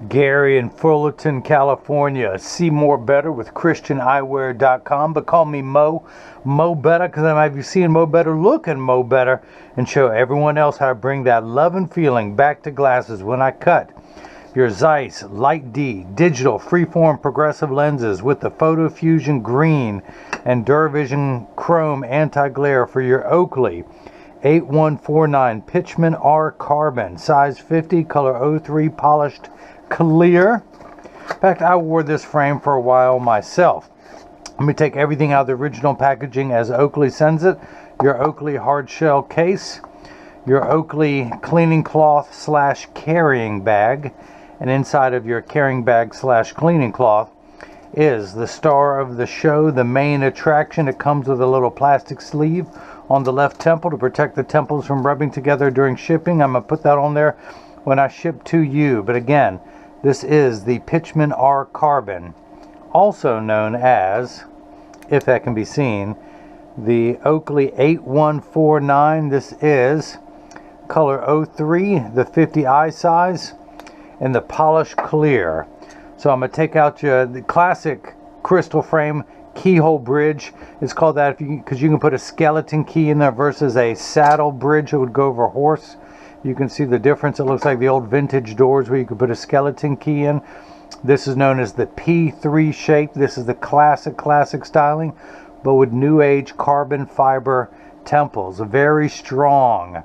Gary in Fullerton, California. See more better with ChristianEyewear.com, but call me Mo Better, because I might be seeing Mo Better, looking Mo Better, and show everyone else how to bring that love and feeling back to glasses when I cut your Zeiss Light D digital freeform progressive lenses with the Photofusion green and Duravision Chrome anti-glare for your Oakley 8149 Pitchman R Carbon, size 50, color 03, polished clear. In fact, I wore this frame for a while myself. Let me take everything out of the original packaging as Oakley sends it. Your Oakley hard shell case, your Oakley cleaning cloth / carrying bag, and inside of your carrying bag / cleaning cloth is the star of the show, the main attraction. It comes with a little plastic sleeve on the left temple to protect the temples from rubbing together during shipping. I'm going to put that on there when I ship to you. But again, this is the Pitchman R Carbon, also known as, if that can be seen, the Oakley 8149. This is color 03, the 50 eye size, and the polished clear. So I'm going to take out the classic crystal frame keyhole bridge. It's called that because you can put a skeleton key in there versus a saddle bridge that would go over a horse. You can see the difference. It looks like the old vintage doors where you could put a skeleton key in. This is known as the P3 shape. This is the classic styling, but with new age carbon fiber temples. Very strong,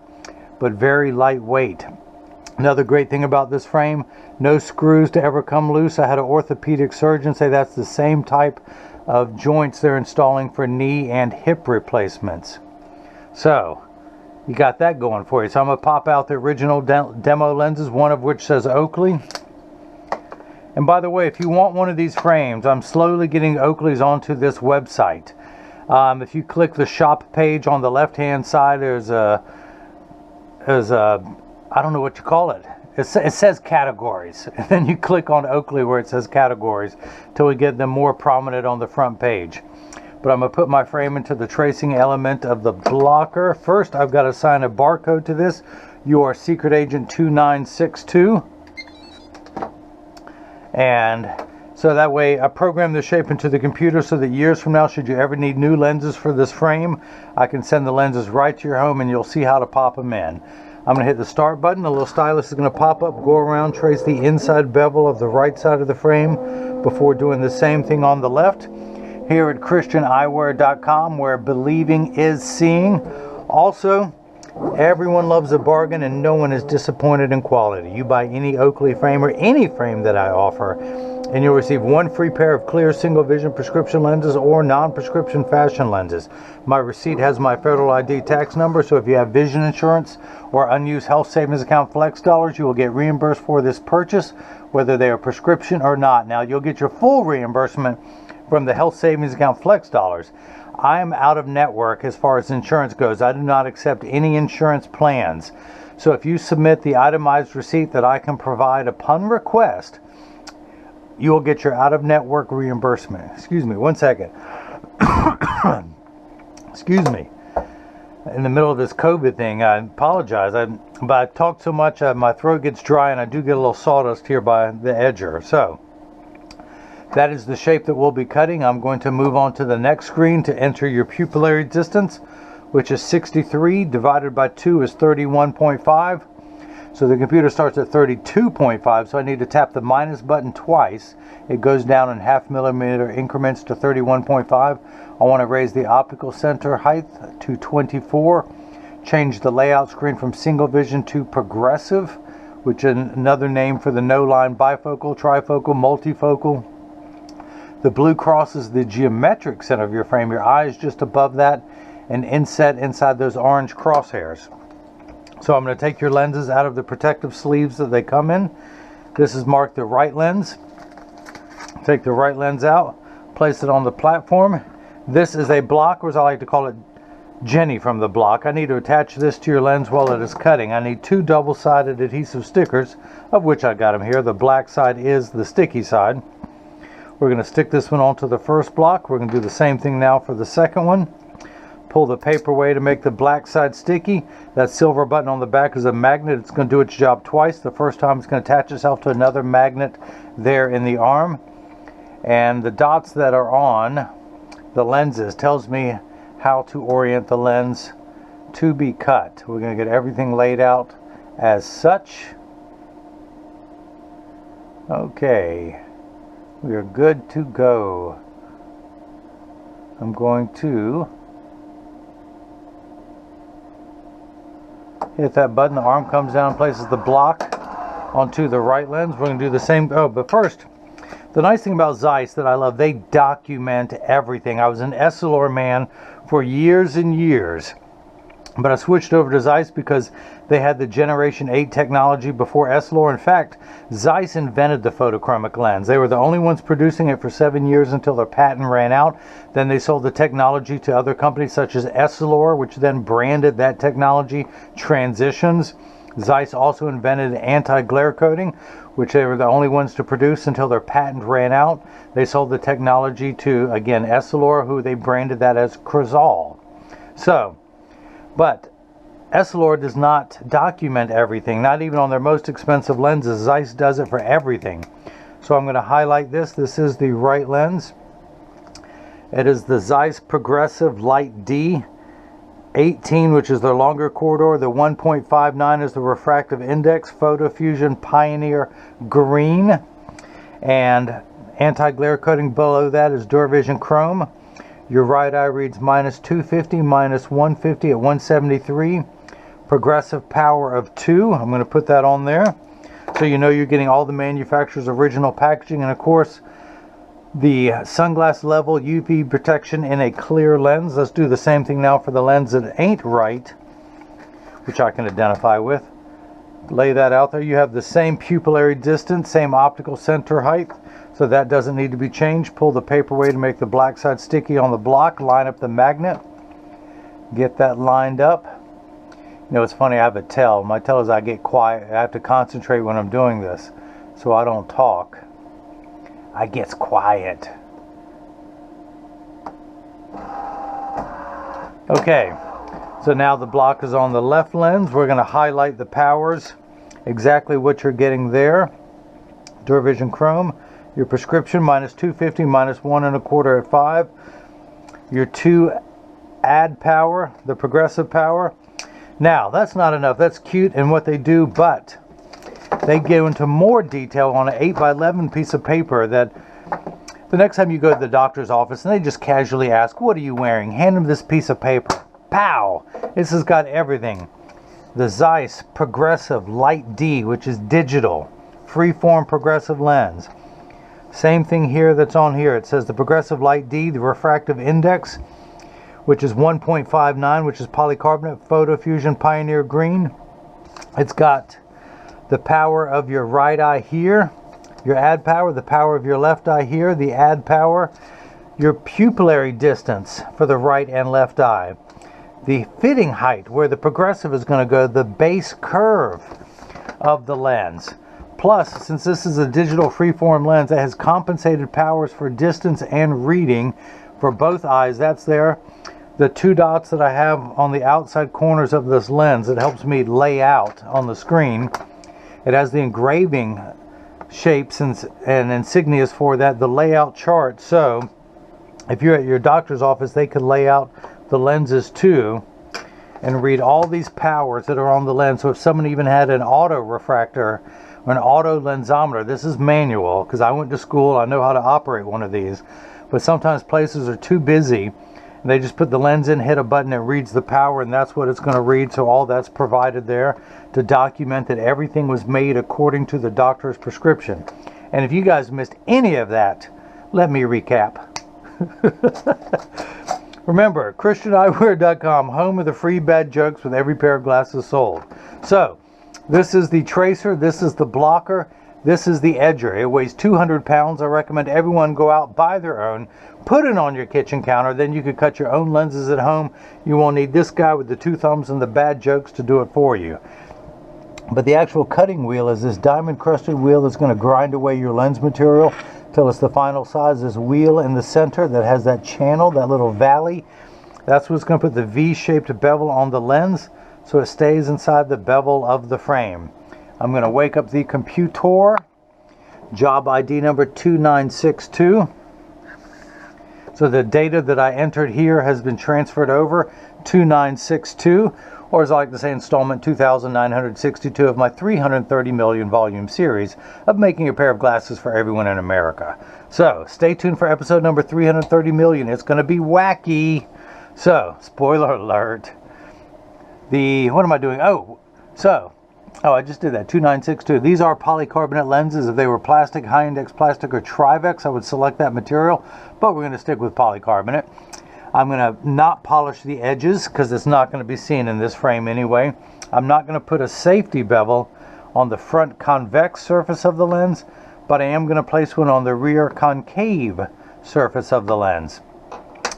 but very lightweight. Another great thing about this frame, no screws to ever come loose. I had an orthopedic surgeon say that's the same type of joints they're installing for knee and hip replacements. So you got that going for you. So I'm going to pop out the original demo lenses, one of which says Oakley. And by the way, if you want one of these frames, I'm slowly getting Oakleys onto this website. If you click the shop page on the left hand side, there's a I don't know what you call it. It says categories. And then you click on Oakley where it says categories till we get them more prominent on the front page. But I'm going to put my frame into the tracing element of the blocker. First, I've got to assign a barcode to this. You are Secret Agent 2962. And so that way I program the shape into the computer so that years from now, should you ever need new lenses for this frame, I can send the lenses right to your home and you'll see how to pop them in. I'm going to hit the start button. The little stylus is going to pop up, go around, trace the inside bevel of the right side of the frame before doing the same thing on the left. Here at ChristianEyewear.com, where believing is seeing. Also, everyone loves a bargain and no one is disappointed in quality. You buy any Oakley frame or any frame that I offer, and you'll receive one free pair of clear single vision prescription lenses or non-prescription fashion lenses. My receipt has my federal ID tax number, so if you have vision insurance or unused health savings account flex dollars, you will get reimbursed for this purchase, whether they are prescription or not. Now, you'll get your full reimbursement from the health savings account flex dollars. I am out of network as far as insurance goes. I do not accept any insurance plans. So if you submit the itemized receipt that I can provide upon request, you will get your out-of-network reimbursement. Excuse me, one second. Excuse me. In the middle of this COVID thing, I apologize. But I talk so much, my throat gets dry, and I do get a little sawdust here by the edger. So that is the shape that we'll be cutting. I'm going to move on to the next screen to enter your pupillary distance, which is 63 divided by 2 is 31.5. So the computer starts at 32.5, so I need to tap the minus button twice. It goes down in 0.5 millimeter increments to 31.5. I want to raise the optical center height to 24. Change the layout screen from single vision to progressive, which is another name for the no-line bifocal, trifocal, multifocal. The blue crosses the geometric center of your frame. Your eye is just above that and inset inside those orange crosshairs. So I'm going to take your lenses out of the protective sleeves that they come in. This is marked the right lens. Take the right lens out, place it on the platform. This is a block, or as I like to call it, Jenny from the block. I need to attach this to your lens while it is cutting. I need 2 double-sided adhesive stickers, of which I got them here. The black side is the sticky side. We're going to stick this one onto the first block. We're going to do the same thing now for the second one. Pull the paper away to make the black side sticky. That silver button on the back is a magnet. It's going to do its job twice. The first time it's going to attach itself to another magnet there in the arm. And the dots that are on the lenses tells me how to orient the lens to be cut. We're going to get everything laid out as such. Okay, we are good to go. I'm going to hit that button. The arm comes down, places the block onto the right lens. We're going to do the same. Oh, but first, the nice thing about Zeiss that I love, they document everything. I was an Essilor man for years and years, but I switched over to Zeiss because they had the Generation 8 technology before Essilor. In fact, Zeiss invented the photochromic lens. They were the only ones producing it for 7 years until their patent ran out. Then they sold the technology to other companies such as Essilor, which then branded that technology Transitions. Zeiss also invented anti-glare coating, which they were the only ones to produce until their patent ran out. They sold the technology to, again, Essilor, who they branded that as Crizal. So, but Essilor does not document everything, not even on their most expensive lenses. Zeiss does it for everything. So I'm going to highlight this. This is the right lens. It is the Zeiss Progressive Light D 18, which is their longer corridor. The 1.59 is the refractive index. Photofusion Pioneer green. And anti-glare coating below that is Duravision Chrome. Your right eye reads -250, -150 at 173. Progressive power of 2. I'm going to put that on there so you know you're getting all the manufacturer's original packaging. And of course, the sunglass level UV protection in a clear lens. Let's do the same thing now for the lens that ain't right, which I can identify with. Lay that out there. You have the same pupillary distance, same optical center height, so that doesn't need to be changed. Pull the paper away to make the black side sticky on the block. Line up the magnet. Get that lined up. You know, it's funny, I have a tell. My tell is I get quiet. I have to concentrate when I'm doing this, so I don't talk. I gets quiet. Okay, so now the block is on the left lens. We're going to highlight the powers, exactly what you're getting there. Duravision Chrome. Your prescription -250, -1 1/4 at 5. Your 2 add power, the progressive power. Now, that's not enough. That's cute in what they do, but they go into more detail on an 8x11 piece of paper that the next time you go to the doctor's office and they just casually ask, "What are you wearing?" Hand them this piece of paper. Pow! This has got everything. The Zeiss Progressive Light D, which is digital, freeform progressive lens. Same thing here that's on here. It says the Progressive Light D, the refractive index, which is 1.59, which is polycarbonate, Photofusion Pioneer green. It's got the power of your right eye here, your add power, the power of your left eye here, the add power, your pupillary distance for the right and left eye, the fitting height where the progressive is going to go, the base curve of the lens. Plus, since this is a digital freeform lens, it has compensated powers for distance and reading for both eyes. That's there. The 2 dots that I have on the outside corners of this lens, it helps me lay out on the screen. It has the engraving shapes and insignias for that, the layout chart. So if you're at your doctor's office, they could lay out the lenses too and read all these powers that are on the lens. So if someone even had an auto refractor or an auto lensometer, this is manual because I went to school, I know how to operate one of these, but sometimes places are too busy and they just put the lens in, hit a button, it reads the power, and that's what it's going to read. So all that's provided there to document that everything was made according to the doctor's prescription. And if you guys missed any of that, let me recap. Remember, ChristianEyewear.com, home of the free bad jokes with every pair of glasses sold. So, this is the tracer, this is the blocker, this is the edger. It weighs 200 pounds. I recommend everyone go out, buy their own, put it on your kitchen counter, then you can cut your own lenses at home. You won't need this guy with the 2 thumbs and the bad jokes to do it for you. But the actual cutting wheel is this diamond crusted wheel that's going to grind away your lens material till it's the final size. This wheel in the center that has that channel, that little valley That's what's going to put the V-shaped bevel on the lens so it stays inside the bevel of the frame. I'm going to wake up the computer. Job ID number 2962. So the data that I entered here has been transferred over 2962, or as I like to say, installment 2962 of my 330 million volume series of making a pair of glasses for everyone in America. So stay tuned for episode number 330 million. It's going to be wacky. So spoiler alert. What am I doing? I just did that, 2962. These are polycarbonate lenses. If they were plastic, high index plastic, or Trivex, I would select that material, but we're going to stick with polycarbonate. I'm going to not polish the edges because it's not going to be seen in this frame anyway. I'm not going to put a safety bevel on the front convex surface of the lens, but I am going to place one on the rear concave surface of the lens.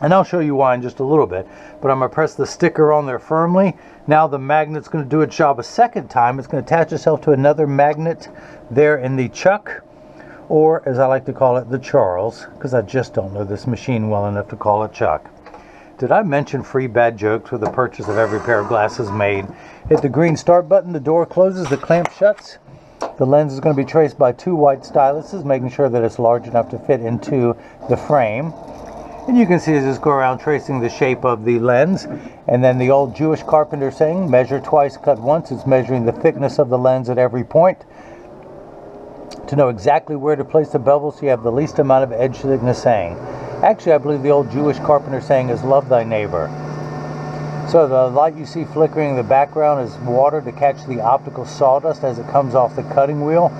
And I'll show you why in just a little bit, but I'm going to press the sticker on there firmly. Now the magnet's going to do its job a second time. It's going to attach itself to another magnet there in the chuck, or as I like to call it, the Charles, because I just don't know this machine well enough to call it chuck. Did I mention free bad jokes with the purchase of every pair of glasses made? Hit the green start button, the door closes, the clamp shuts. The lens is going to be traced by 2 white styluses, making sure that it's large enough to fit into the frame. And you can see as I just go around tracing the shape of the lens. And then the old Jewish carpenter saying, measure twice, cut once. It's measuring the thickness of the lens at every point to know exactly where to place the bevel so you have the least amount of edge thickness saying. Actually, I believe the old Jewish carpenter saying is love thy neighbor. So the light you see flickering in the background is water to catch the optical sawdust as it comes off the cutting wheel.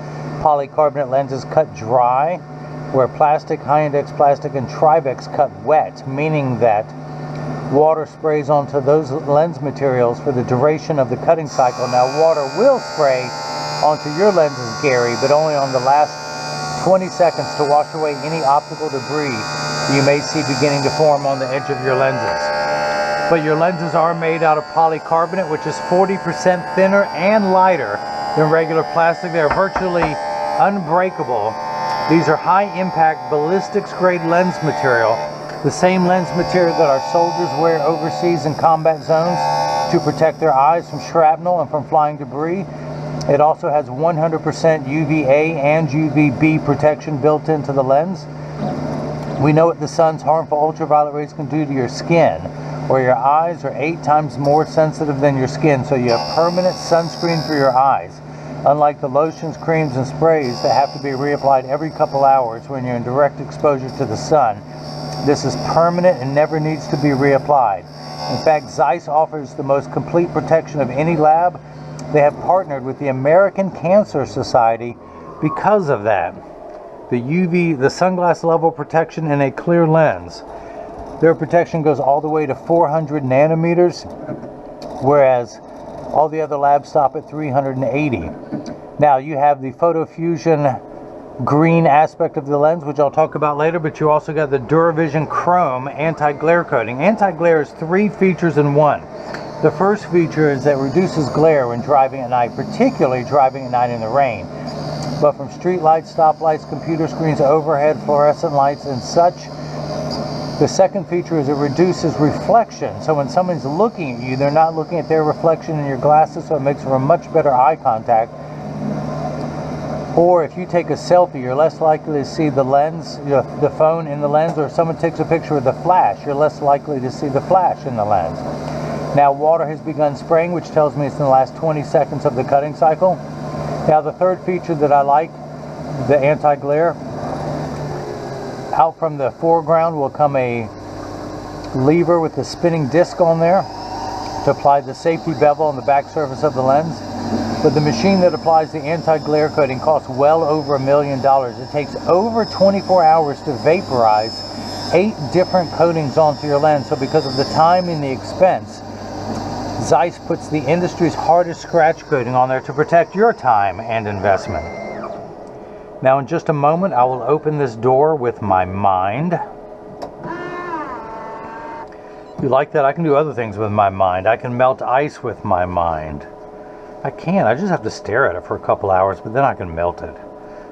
Polycarbonate lenses cut dry, where plastic, high-index plastic, and Trivex cut wet, meaning that water sprays onto those lens materials for the duration of the cutting cycle. Now, water will spray onto your lenses, Gary, but only on the last 20 seconds to wash away any optical debris you may see beginning to form on the edge of your lenses. But your lenses are made out of polycarbonate, which is 40% thinner and lighter than regular plastic. They're virtually unbreakable. These are high-impact ballistics-grade lens material, the same lens material that our soldiers wear overseas in combat zones to protect their eyes from shrapnel and from flying debris. It also has 100% UVA and UVB protection built into the lens. We know what the sun's harmful ultraviolet rays can do to your skin, where your eyes are 8 times more sensitive than your skin, so you have permanent sunscreen for your eyes. Unlike the lotions, creams, and sprays that have to be reapplied every couple hours when you're in direct exposure to the sun, this is permanent and never needs to be reapplied. In fact, Zeiss offers the most complete protection of any lab. They have partnered with the American Cancer Society because of that. The sunglass level protection in a clear lens. Their protection goes all the way to 400 nanometers, whereas all the other labs stop at 380. Now you have the Photofusion green aspect of the lens, which I'll talk about later, but you also got the Duravision Chrome anti-glare coating. Anti-glare is 3 features in one. The first feature is that it reduces glare when driving at night, particularly driving at night in the rain. But from street lights, stoplights, computer screens, overhead fluorescent lights, and such. The second feature is it reduces reflection. So when someone's looking at you, they're not looking at their reflection in your glasses, so it makes for a much better eye contact. Or if you take a selfie, you're less likely to see the lens, the phone in the lens, or if someone takes a picture with the flash, you're less likely to see the flash in the lens. Now water has begun spraying, which tells me it's in the last 20 seconds of the cutting cycle. Now the third feature that I like, the anti-glare, out from the foreground will come a lever with a spinning disc on there to apply the safety bevel on the back surface of the lens. But the machine that applies the anti-glare coating costs well over $1 million. It takes over 24 hours to vaporize 8 different coatings onto your lens. So because of the time and the expense, Zeiss puts the industry's hardest scratch coating on there to protect your time and investment. Now in just a moment, I will open this door with my mind. If you like that, I can do other things with my mind. I can melt ice with my mind. I just have to stare at it for a couple hours, but then I can melt it.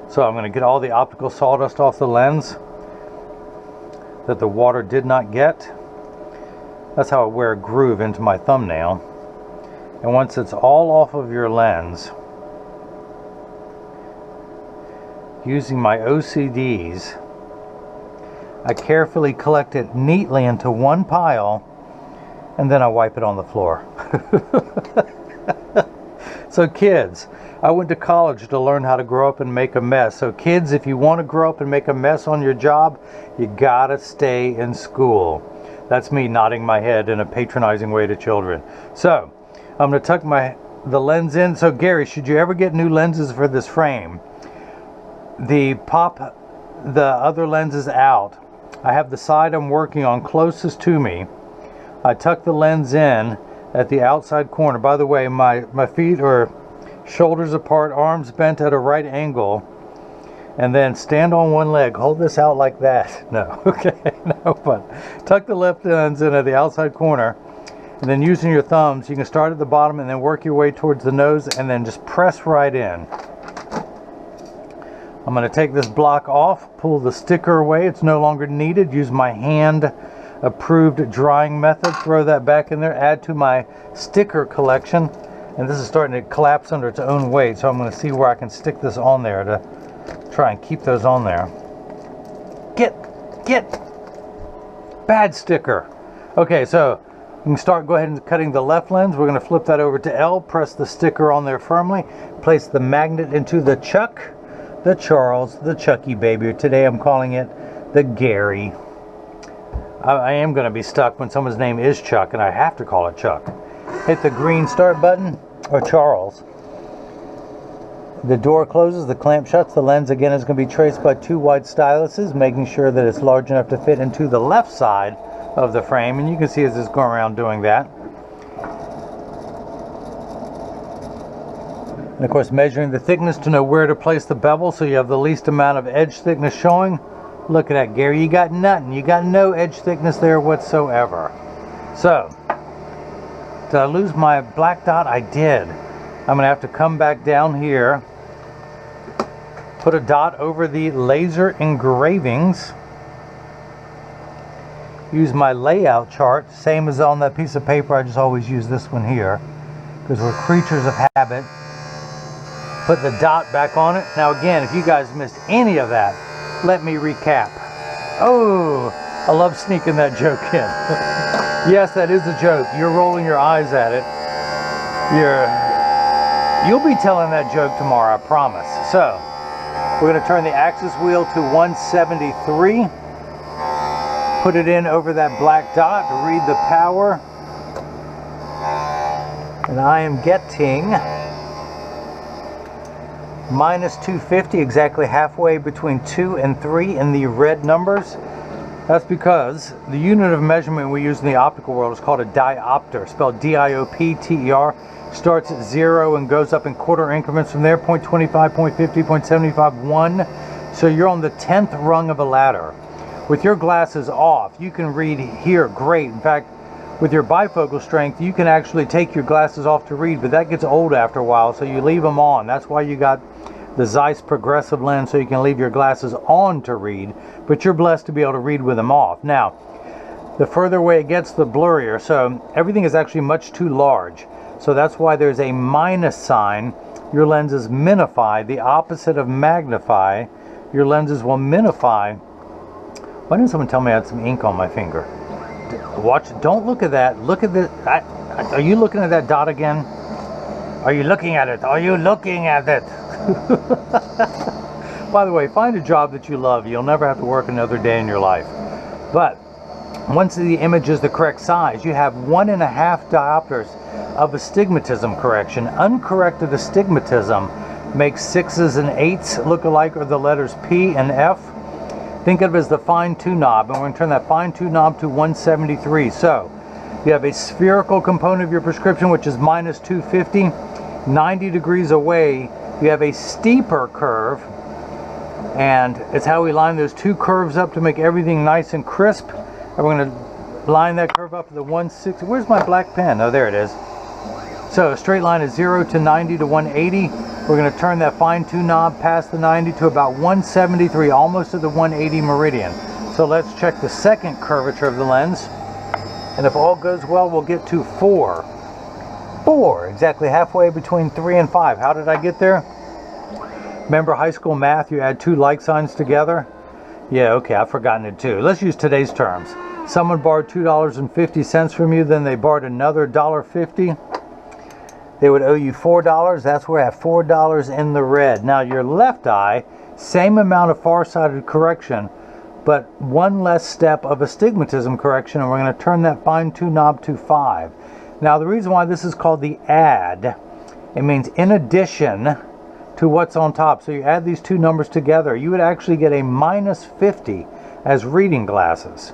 So I'm going to get all the optical sawdust off the lens that the water did not get. That's how I wear a groove into my thumbnail. And once it's all off of your lens, using my OCDs, I carefully collect it neatly into one pile, and then I wipe it on the floor. So kids, I went to college to learn how to grow up and make a mess. So kids, if you want to grow up and make a mess on your job, you gotta stay in school. That's me nodding my head in a patronizing way to children. So I'm gonna tuck the lens in. So Gary, should you ever get new lenses for this frame, pop the other lenses out. I have the side I'm working on closest to me. I tuck the lens in at the outside corner. By the way, my feet are shoulders apart, arms bent at a right angle, and then stand on one leg. Hold this out like that. No, okay, no, but tuck the left lens in at the outside corner, and then using your thumbs, you can start at the bottom and then work your way towards the nose, and then just press right in. I'm going to take this block off, pull the sticker away. It's no longer needed. Use my hand approved drying method, throw that back in there, add to my sticker collection, and this is starting to collapse under its own weight, so I'm going to see where I can stick this on there to try and keep those on there. Get bad sticker. Okay, so you can go ahead and cutting the left lens. We're going to flip that over to L, press the sticker on there firmly, place the magnet into the Chuck, the Charles, the Chucky baby. Today I'm calling it the Gary. I am going to be stuck when someone's name is Chuck and I have to call it Chuck. Hit the green start button, or Charles. The door closes, the clamp shuts. The lens again is going to be traced by two wide styluses, making sure that it's large enough to fit into the left side of the frame, and you can see as it's going around doing that. And of course measuring the thickness to know where to place the bevel so you have the least amount of edge thickness showing. Look at that, Gary, you got nothing. You got no edge thickness there whatsoever. So, did I lose my black dot? I did. I'm going to have to come back down here, put a dot over the laser engravings, use my layout chart, same as on that piece of paper. I just always use this one here because we're creatures of habit. Put the dot back on it. Now again, if you guys missed any of that, let me recap. Oh, I love sneaking that joke in. Yes, that is a joke. You're rolling your eyes at it. You'll be telling that joke tomorrow, I promise. So, we're going to turn the axis wheel to 173. Put it in over that black dot to read the power. And I am getting minus 250, exactly halfway between 2 and 3 in the red numbers. That's because the unit of measurement we use in the optical world is called a diopter, spelled D-I-O-P-T-E-R. Starts at 0 and goes up in quarter increments from there, 0.25, 0.50, 0.75, 1. So you're on the 10th rung of a ladder. With your glasses off, you can read here great. In fact, with your bifocal strength, you can actually take your glasses off to read, but that gets old after a while, so you leave them on. That's why you got the Zeiss progressive lens, so you can leave your glasses on to read, but you're blessed to be able to read with them off. Now, the further away it gets, the blurrier, so everything is actually much too large. So that's why there's a minus sign. Your lenses minify, the opposite of magnify. Your lenses will minify. Why didn't someone tell me I had some ink on my finger? Watch, don't look at that. Look at this. Are you looking at that dot again? Are you looking at it? Are you looking at it? By the way, find a job that you love. You'll never have to work another day in your life. But once the image is the correct size, you have 1.5 diopters of astigmatism correction. Uncorrected astigmatism makes 6s and 8s look alike, or the letters P and F. Think of it as the fine-tune knob, and we're going to turn that fine-tune knob to 173. So you have a spherical component of your prescription, which is minus 250. 90 degrees away, you have a steeper curve, and it's how we line those two curves up to make everything nice and crisp. And we're going to line that curve up to the 160. Where's my black pen? Oh, there it is. So a straight line is 0 to 90 to 180. We're going to turn that fine-tune knob past the 90 to about 173, almost to the 180 meridian. So let's check the second curvature of the lens. And if all goes well, we'll get to 4. 4, exactly halfway between 3 and 5. How did I get there? Remember high school math, you add 2 like signs together? Yeah, okay, I've forgotten it too. Let's use today's terms. Someone borrowed $2.50 from you, then they borrowed another $1.50. They would owe you $4. That's where I have $4 in the red. Now your left eye, same amount of far-sighted correction, but one less step of astigmatism correction, and we're going to turn that fine-tune knob to 5. Now the reason why this is called the add, it means in addition to what's on top. So you add these two numbers together, you would actually get a minus 50 as reading glasses.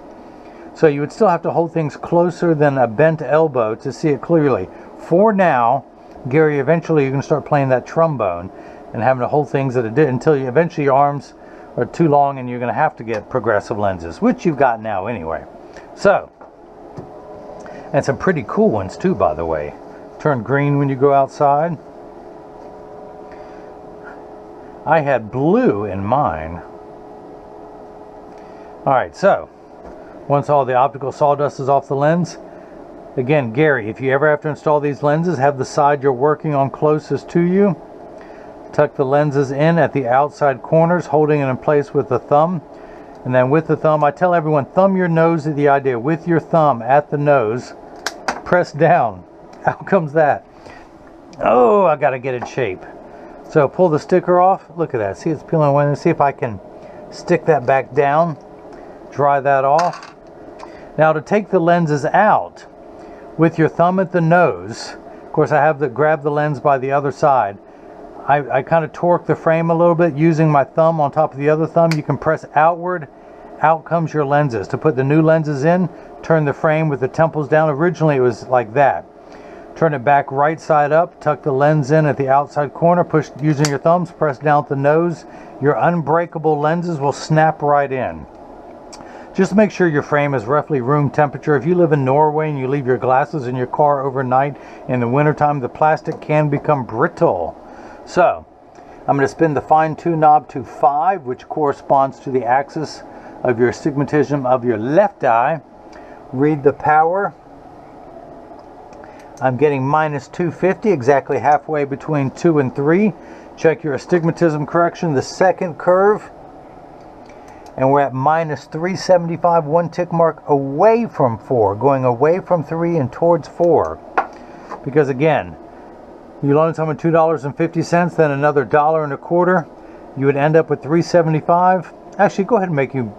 So you would still have to hold things closer than a bent elbow to see it clearly. For now, Gary, eventually you're going to start playing that trombone and having to hold things at a distance until you eventually your arms are too long and you're going to have to get progressive lenses, which you've got now anyway. So, and some pretty cool ones too, by the way. Turn green when you go outside. I had blue in mine. Alright, so once all the optical sawdust is off the lens, again, Gary, if you ever have to install these lenses, have the side you're working on closest to you. Tuck the lenses in at the outside corners, holding it in place with the thumb. And then with the thumb, I tell everyone, thumb your nose is the idea. With your thumb at the nose, press down. Out comes that. Oh, I got to get in shape. So pull the sticker off. Look at that. See, it's peeling away. Let's see if I can stick that back down. Dry that off. Now to take the lenses out, with your thumb at the nose, of course I have to grab the lens by the other side. I kind of torque the frame a little bit using my thumb on top of the other thumb. You can press outward. Out comes your lenses. To put the new lenses in, turn the frame with the temples down. Originally it was like that. Turn it back right side up, tuck the lens in at the outside corner, push using your thumbs, press down at the nose. Your unbreakable lenses will snap right in. Just make sure your frame is roughly room temperature. If you live in Norway and you leave your glasses in your car overnight in the wintertime, the plastic can become brittle. So, I'm going to spin the fine-tune knob to 5, which corresponds to the axis of your astigmatism of your left eye. Read the power. I'm getting minus 250, exactly halfway between 2 and 3. Check your astigmatism correction, the second curve. And we're at minus 375, one tick mark away from 4, going away from 3 and towards 4. Because again, you loan someone $2.50, then another $1.25, you would end up with $3.75. Actually, go ahead and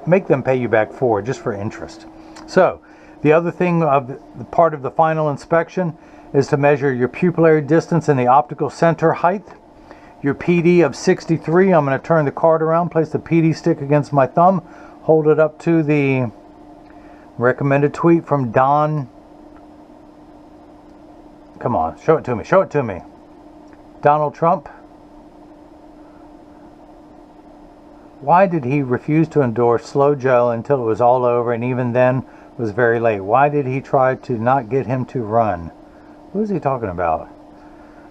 make them pay you back 4 just for interest. So, the other thing of the part of the final inspection is to measure your pupillary distance and the optical center height. Your PD of 63, I'm going to turn the card around, place the PD stick against my thumb, hold it up to the recommended tweet from Don. Come on, show it to me, show it to me. Donald Trump. Why did he refuse to endorse Slow Joe until it was all over and even then was very late? Why did he try to not get him to run? Who is he talking about?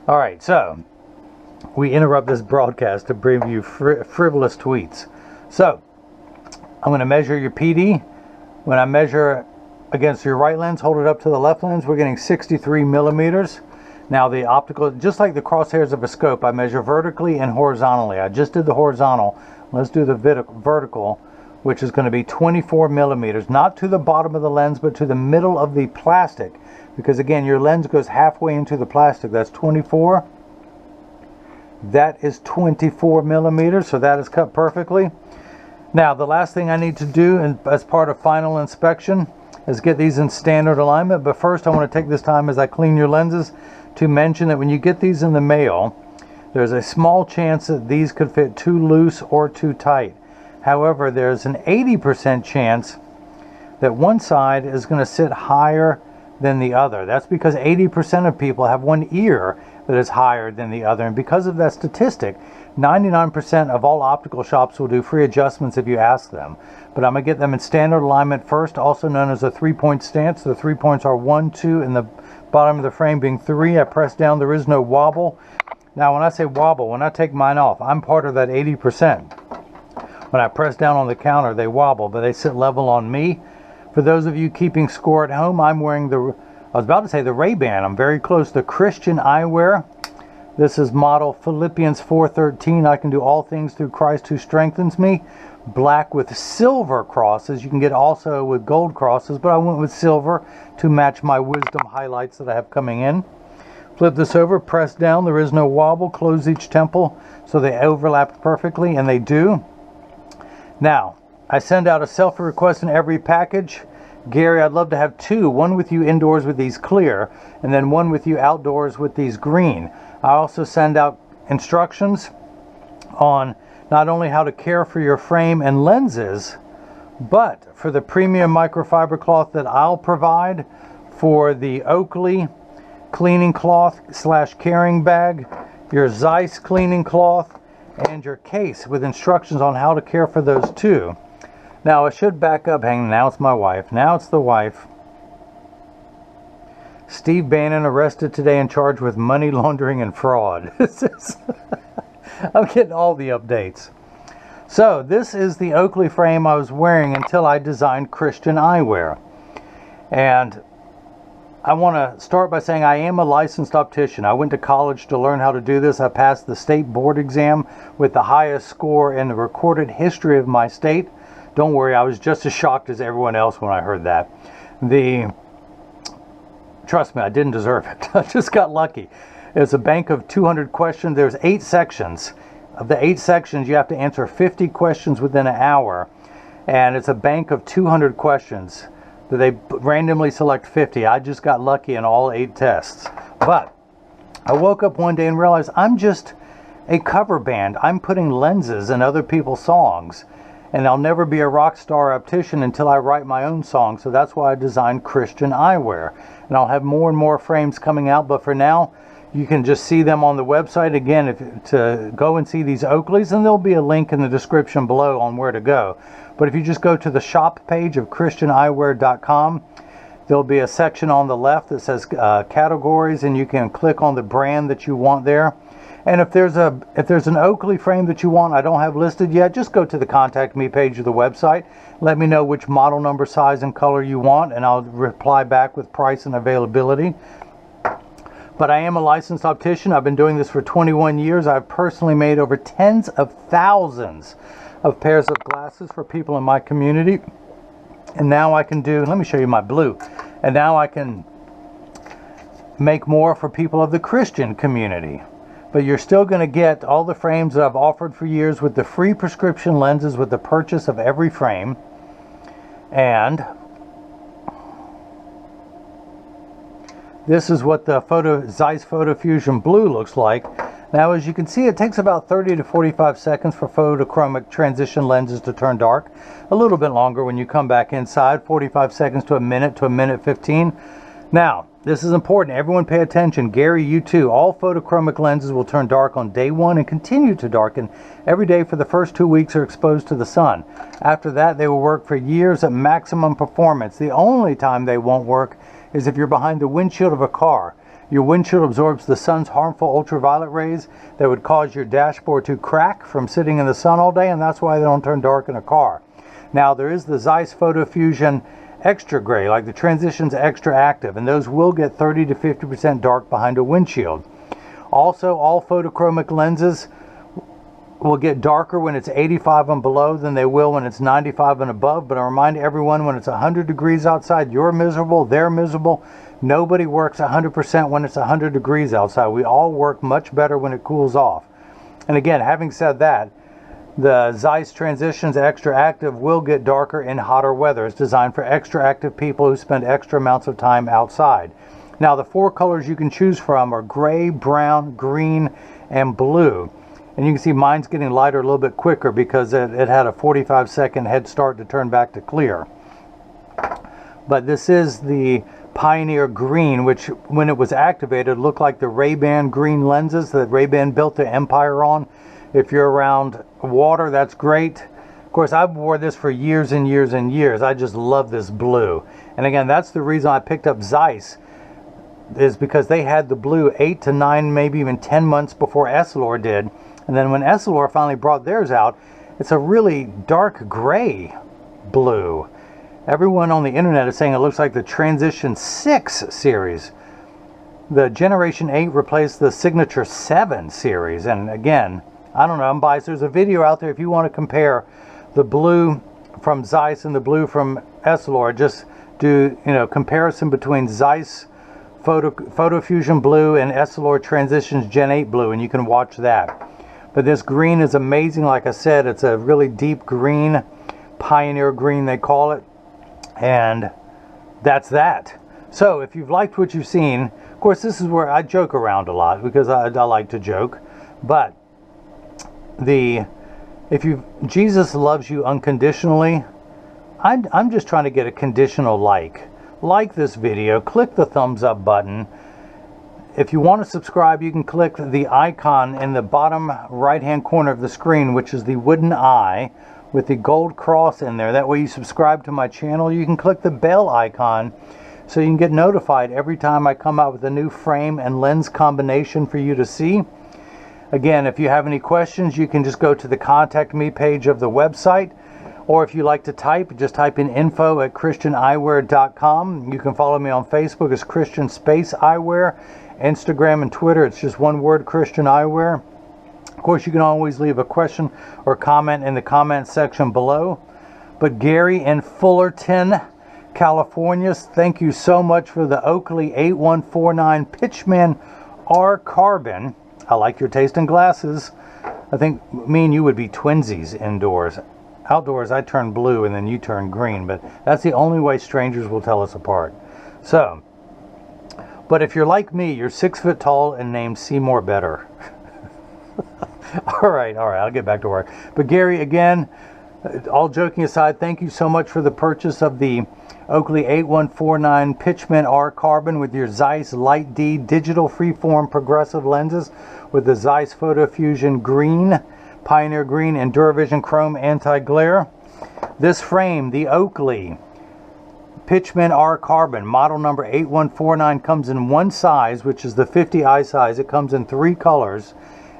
Alright, so we interrupt this broadcast to bring you frivolous tweets. So, I'm going to measure your PD. When I measure against your right lens, hold it up to the left lens, we're getting 63 millimeters. Now the optical, just like the crosshairs of a scope, I measure vertically and horizontally. I just did the horizontal. Let's do the vertical, which is going to be 24 millimeters. Not to the bottom of the lens, but to the middle of the plastic. Because again, your lens goes halfway into the plastic. That's 24. That is 24 millimeters, so that is cut perfectly. Now, the last thing I need to do as part of final inspection is get these in standard alignment. But first, I want to take this time as I clean your lenses to mention that when you get these in the mail, there's a small chance that these could fit too loose or too tight. However, there's an 80% chance that one side is going to sit higher than the other. That's because 80% of people have one ear that is higher than the other. And because of that statistic, 99% of all optical shops will do free adjustments if you ask them. But I'm going to get them in standard alignment first, also known as a 3-point stance. The 3 points are 1, 2, and the bottom of the frame being 3. I press down, there is no wobble. Now when I say wobble, when I take mine off, I'm part of that 80%. When I press down on the counter, they wobble, but they sit level on me. For those of you keeping score at home, I'm wearing I was about to say the Ray-Ban. I'm very close to Christian eyewear. This is model Philippians 4:13. I can do all things through Christ who strengthens me. Black with silver crosses. You can get also with gold crosses, but I went with silver to match my wisdom highlights that I have coming in. Flip this over, press down. There is no wobble. Close each temple so they overlap perfectly, and they do. Now, I send out a selfie request in every package. Gary, I'd love to have two. One with you indoors with these clear, and then one with you outdoors with these green. I also send out instructions on not only how to care for your frame and lenses, but for the premium microfiber cloth that I'll provide, for the Oakley cleaning cloth / carrying bag, your Zeiss cleaning cloth, and your case with instructions on how to care for those too. Now I should back up. Now it's my wife. Now it's the wife. Steve Bannon arrested today and charged with money laundering and fraud. I'm getting all the updates. So this is the Oakley frame I was wearing until I designed Christian eyewear. And I want to start by saying I am a licensed optician. I went to college to learn how to do this. I passed the state board exam with the highest score in the recorded history of my state. Don't worry, I was just as shocked as everyone else when I heard that. Trust me, I didn't deserve it. I just got lucky. It's a bank of 200 questions. There's 8 sections. Of the 8 sections, you have to answer 50 questions within an hour. And it's a bank of 200 questions that they randomly select 50. I just got lucky in all 8 tests. But I woke up one day and realized I'm just a cover band. I'm putting lenses in other people's songs. And I'll never be a rock star optician until I write my own song. So that's why I designed Christian eyewear. And I'll have more and more frames coming out. But for now, you can just see them on the website. Again, to go and see these Oakleys, and there'll be a link in the description below on where to go. But if you just go to the shop page of christianeyewear.com, there'll be a section on the left that says categories, and you can click on the brand that you want there. And if there's an Oakley frame that you want I don't have listed yet, just go to the contact me page of the website. Let me know which model number, size, and color you want, and I'll reply back with price and availability. But I am a licensed optician. I've been doing this for 21 years. I've personally made over tens of thousands of pairs of glasses for people in my community. And now I can let me show you my blue. And now I can make more for people of the Christian community. But you're still going to get all the frames that I've offered for years with the free prescription lenses with the purchase of every frame. And this is what the Zeiss Photofusion Blue looks like. Now, as you can see, it takes about 30 to 45 seconds for photochromic transition lenses to turn dark. A little bit longer when you come back inside, 45 seconds to a minute 15. Now, this is important. Everyone pay attention. Gary, you too. All photochromic lenses will turn dark on day 1 and continue to darken every day for the first 2 weeks are exposed to the sun. After that, they will work for years at maximum performance. The only time they won't work is if you're behind the windshield of a car. Your windshield absorbs the sun's harmful ultraviolet rays that would cause your dashboard to crack from sitting in the sun all day, and that's why they don't turn dark in a car. Now, there is the Zeiss Photofusion Extra Gray, like the Transitions Extra Active, and those will get 30 to 50% dark behind a windshield. Also, all photochromic lenses will get darker when it's 85 and below than they will when it's 95 and above. But I remind everyone, when it's 100 degrees outside, you're miserable, they're miserable. Nobody works 100% when it's 100 degrees outside. We all work much better when it cools off. And again, having said that, the Zeiss Transitions Extra Active will get darker in hotter weather. It's designed for extra active people who spend extra amounts of time outside. Now, the 4 colors you can choose from are gray, brown, green, and blue. And you can see mine's getting lighter a little bit quicker because it had a 45-second head start to turn back to clear. But this is the Pioneer Green, which when it was activated looked like the Ray-Ban green lenses that Ray-Ban built their empire on. If you're around water, that's great. Of course, I've worn this for years and years and years. I just love this blue. And again, that's the reason I picked up Zeiss, is because they had the blue 8 to 9, maybe even 10 months before Essilor did. And then when Essilor finally brought theirs out, it's a really dark gray blue. Everyone on the internet is saying it looks like the Transition 6 series. The Generation 8 replaced the Signature 7 series. And again, I don't know, I'm biased. There's a video out there if you want to compare the blue from Zeiss and the blue from Essilor. Just do, comparison between Zeiss Photofusion blue and Essilor Transitions Gen 8 blue, and you can watch that. But this green is amazing. Like I said, it's a really deep green, Pioneer green they call it. And that's that. So if you've liked what you've seen, of course this is where I joke around a lot because I like to joke. But Jesus loves you unconditionally, I'm just trying to get a conditional like this video, click the thumbs up button. If you want to subscribe, you can click the icon in the bottom right hand corner of the screen, which is the wooden eye with the gold cross in there. That way you subscribe to my channel. You can click the bell icon so you can get notified every time I come out with a new frame and lens combination for you to see. Again, if you have any questions, you can just go to the contact me page of the website, or if you like to type, just type in info@christianeyewear.com. You can follow me on Facebook as Christian Space Eyewear. Instagram and Twitter, it's just one word, Christian Eyewear. Of course, you can always leave a question or comment in the comment section below. But Gary in Fullerton, California, thank you so much for the Oakley 8149 Pitchman R Carbon. I like your taste in glasses. I think me and you would be twinsies indoors. Outdoors, I turn blue and then you turn green, but that's the only way strangers will tell us apart. So, but if you're like me, you're 6 foot tall and named Seymour Better. All right, I'll get back to work. But Gary, again, all joking aside, thank you so much for the purchase of the Oakley 8149 Pitchman R Carbon with your Zeiss Light D digital freeform progressive lenses with the Zeiss Photofusion Green, Pioneer Green, and Duravision Chrome anti-glare. This frame, the Oakley Pitchman R Carbon, model number 8149, comes in one size, which is the 50i size. It comes in 3 colors,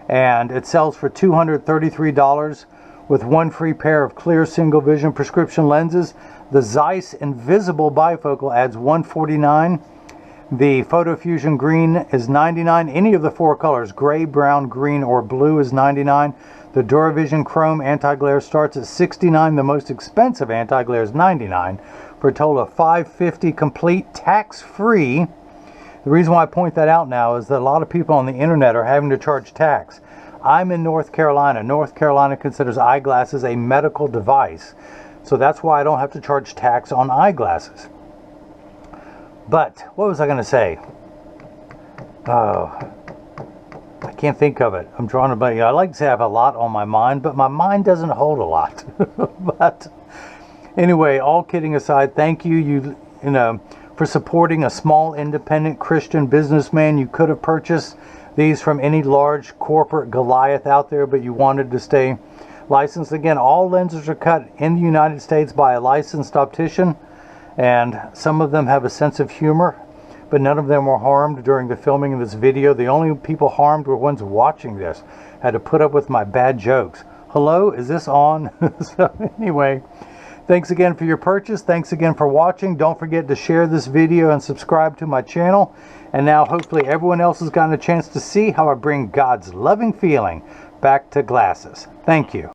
and it sells for $233 with one free pair of clear single vision prescription lenses. The Zeiss Invisible Bifocal adds $149. The Photofusion Green is $99. Any of the 4 colors, gray, brown, green, or blue, is $99. The Duravision Chrome anti-glare starts at $69. The most expensive anti-glare is $99, for a total of $550 complete, tax-free. The reason why I point that out now is that a lot of people on the internet are having to charge tax. I'm in North Carolina. North Carolina considers eyeglasses a medical device, so that's why I don't have to charge tax on eyeglasses. But what was I going to say? Oh, I can't think of it. I'm drawing a blank. I like to say I have a lot on my mind, but my mind doesn't hold a lot. But anyway, all kidding aside, thank you, for supporting a small independent Christian businessman. You could have purchased these from any large corporate Goliath out there, but you wanted to stay licensed. Again, all lenses are cut in the United States by a licensed optician, and some of them have a sense of humor, but none of them were harmed during the filming of this video. The only people harmed were ones watching this. I had to put up with my bad jokes. Hello, is this on? So anyway, thanks again for your purchase. Thanks again for watching. Don't forget to share this video and subscribe to my channel. And now hopefully everyone else has gotten a chance to see how I bring God's loving feeling back to glasses. Thank you.